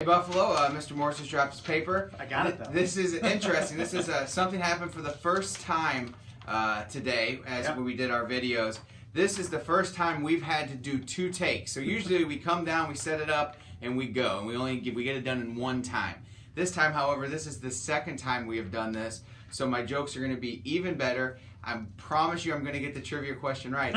Hey Buffalo, Mr. Morris just dropped his paper. I got it though. This is interesting. This is something happened for the first time today when we did our videos. This is the first time we've had to do 2 takes. So usually we come down, we set it up, and we go, and we get it done in 1 time. This time, however, this is the 2nd time we have done this. So my jokes are going to be even better. I promise you, I'm going to get the trivia question right.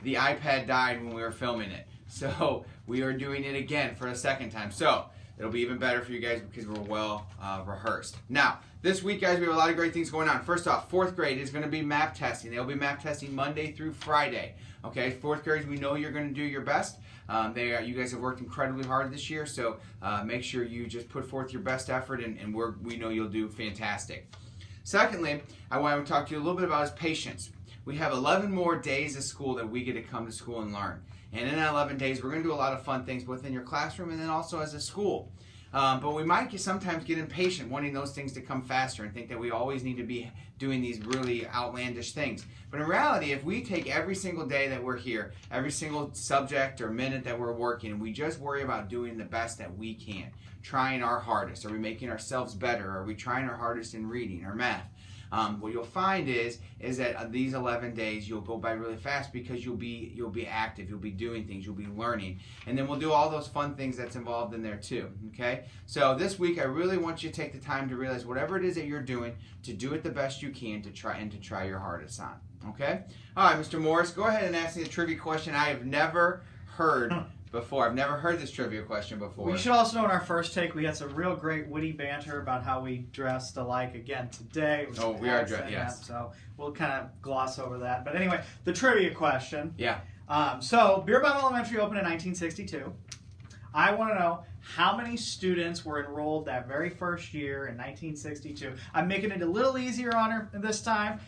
The iPad died when we were filming it, so we are doing it again for a 2nd time. So it'll be even better for you guys because we're well rehearsed. Now, this week, guys, we have a lot of great things going on. First off, 4th grade is going to be map testing. They'll be map testing Monday through Friday. Okay, 4th grade, we know you're going to do your best. You guys have worked incredibly hard this year, so make sure you just put forth your best effort, and we know you'll do fantastic. Secondly, I want to talk to you a little bit about is patience. We have 11 more days of school that we get to come to school and learn. And in that 11 days, we're going to do a lot of fun things within your classroom and then also as a school. But we might sometimes get impatient wanting those things to come faster and think that we always need to be doing these really outlandish things. But in reality, if we take every single day that we're here, every single subject or minute that we're working, and we just worry about doing the best that we can, trying our hardest, are we making ourselves better, are we trying our hardest in reading or math? What you'll find is that these 11 days you'll go by really fast because you'll be active, you'll be doing things, you'll be learning, and then we'll do all those fun things that's involved in there too. Okay, so this week I really want you to take the time to realize whatever it is that you're doing, to do it the best you can, to try your hardest on. Okay, all right, Mr. Morris, go ahead and ask me a trivia question I have never heard before. I've never heard this trivia question before. We should also know in our first take we had some real great witty banter about how we dressed alike again today. Oh, we are dressed, yes. So we'll kind of gloss over that. But anyway, the trivia question. Yeah. So Beerbaum Elementary opened in 1962. I want to know how many students were enrolled that very first year in 1962. I'm making it a little easier on her this time.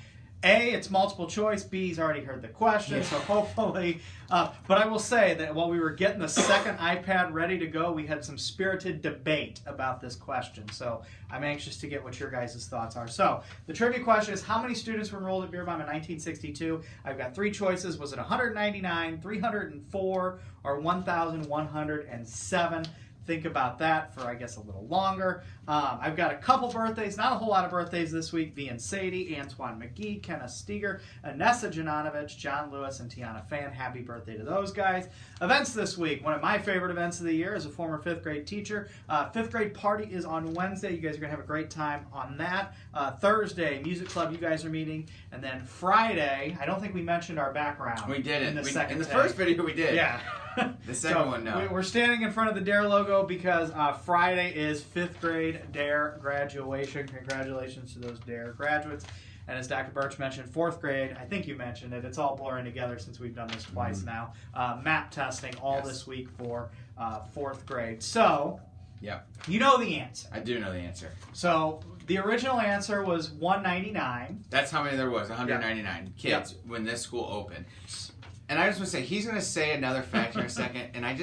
A, it's multiple choice. B, he's already heard the question, so hopefully. But I will say that while we were getting the 2nd iPad ready to go, we had some spirited debate about this question. So I'm anxious to get what your guys' thoughts are. So the trivia question is, how many students were enrolled at Beerbaum in 1962? I've got 3 choices. Was it 199, 304, or 1,107? Think about that for, I guess, a little longer. I've got a couple birthdays, not a whole lot of birthdays this week. V and Sadie, Antoine McGee, Kenneth Steger, Anessa Janonovich, John Lewis, and Tiana Fan. Happy birthday to those guys. Events this week. One of my favorite events of the year as a former 5th grade teacher. 5th grade party is on Wednesday. You guys are going to have a great time on that. Thursday, music club, you guys are meeting. And then Friday, I don't think we mentioned our background. We didn't. In the first video we did. Yeah. The second one, no. We're standing in front of the DARE logo because Friday is 5th grade DARE graduation. Congratulations to those DARE graduates. And as Dr. Birch mentioned, 4th grade, I think you mentioned it, it's all blurring together since we've done this twice now. Map testing all this week for 4th grade. So, you know the answer. I do know the answer. So, the original answer was 199. That's how many there was, 199 kids when this school opened. And I just want to say, he's going to say another fact in a second, and I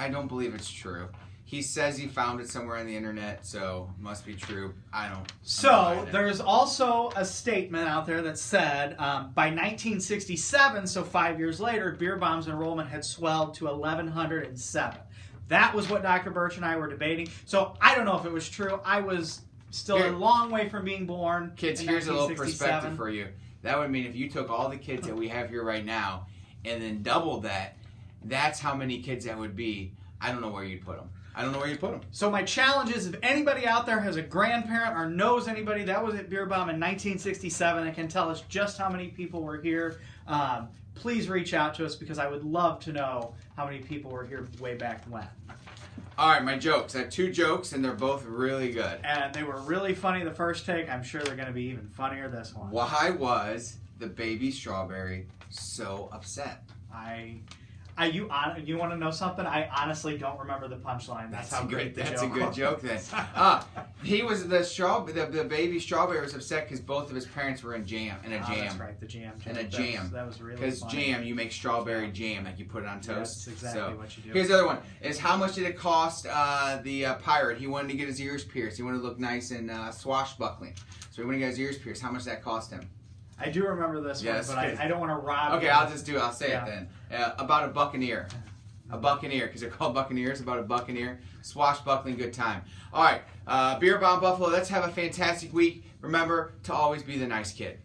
don't believe it's true. He says he found it somewhere on the internet, so it must be true. So there's also a statement out there that said by 1967, so 5 years later, Beerbaum's enrollment had swelled to 1,107. That was what Dr. Birch and I were debating. So I don't know if it was true. I was still a long way from being born. Kids, here's a little perspective for you. That would mean if you took all the kids that we have here right now and then doubled that, that's how many kids that would be. I don't know where you'd put them. So my challenge is, if anybody out there has a grandparent or knows anybody that was at Beerbaum in 1967 and can tell us just how many people were here, please reach out to us because I would love to know how many people were here way back when. All right, my jokes. I have 2 jokes, and they're both really good. And they were really funny the first take. I'm sure they're going to be even funnier this one. Why was the baby strawberry so upset? You want to know something? I honestly don't remember the punchline. That's how great the joke was. That's a good joke then. The baby strawberry was upset because both of his parents were in a jam. That's right, the jam. That was really funny. Because jam, you make strawberry jam, like you put it on toast. That's exactly what you do. Here's the other one. Is how much did it cost the pirate? He wanted to get his ears pierced. He wanted to look nice and swashbuckling. So he wanted to get his ears pierced. How much did that cost him? I do remember this one, but I don't want to rob Okay, you. I'll say it then. About $1 an ear. A buccaneer, because they're called buccaneers, about a buccaneer. Swashbuckling good time. All right, Beer Bomb Buffalo, let's have a fantastic week. Remember to always be the nice kid.